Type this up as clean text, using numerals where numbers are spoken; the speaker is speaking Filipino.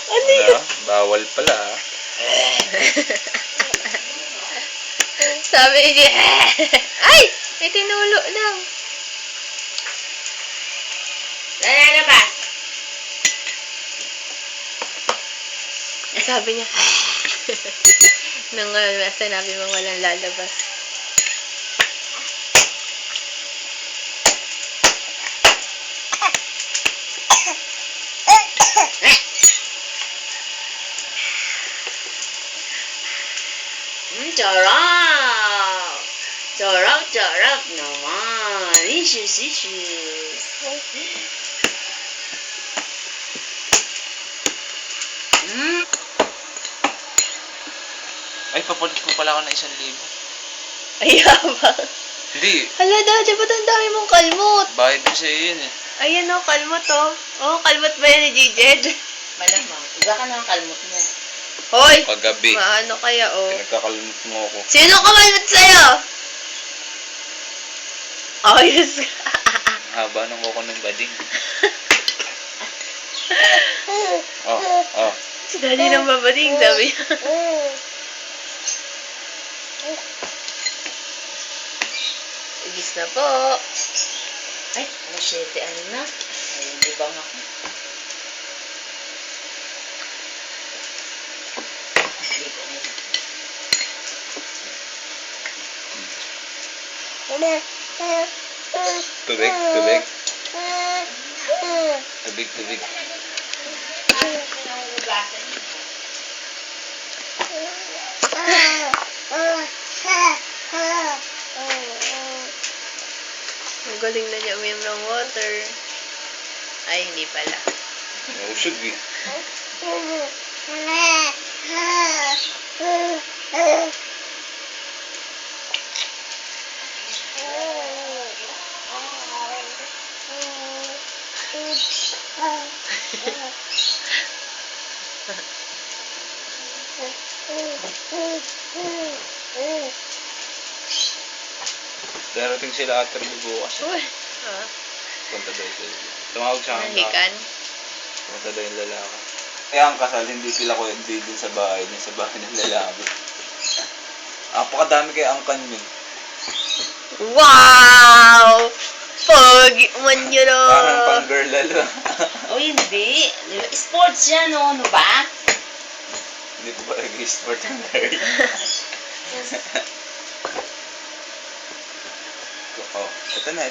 Ano yun? Bawal pala. Sabi niya, ay! May tinulo lang. Lalabas. Sabi niya, nung sinabi mo walang lalabas. Charap! Charap, charap naman. Issues, issues. Ay, papalit po pala ako ng 1,000. Ayabang. Hindi. Hala, Daddy, ba't ang dami mong kalmot? Bayad din sa'yo yun eh. Ayan o, kalmot o. Oh, kalmot ba yan ni Jijed? Malamang. Iba ka ng kalmot mo. Hoy! Paggabi. Maano kaya o? Pinagkakalmot mo ako. Sino kumalmot sa'yo? Ayos ka. Haba ng kuko ng bading. Oh. Si Daddy nang babading, sabi niya. Igis na po. Ay, ano na? Ay, libang ako. Ligo na yun. Tubig. Tubig. Ang galing na niya uminom ng water. Ay, hindi pala. Usog eh. Darating sila at bukas. Uy. Punta daw sila. Tumawag sa akin. Nahikan. Punta daw yung lalaki. Kaya ang kasal, hindi kila ko hindi din sa bahay niya, sa bahay ng lalaki. Apakadami kay angkan yun. Wow! Pogi man yun o. Parang pang girl lalo. O hindi. Sports yan o. Ano ba? Hindi ko ba nag-sport ang girl? Oh, ito na.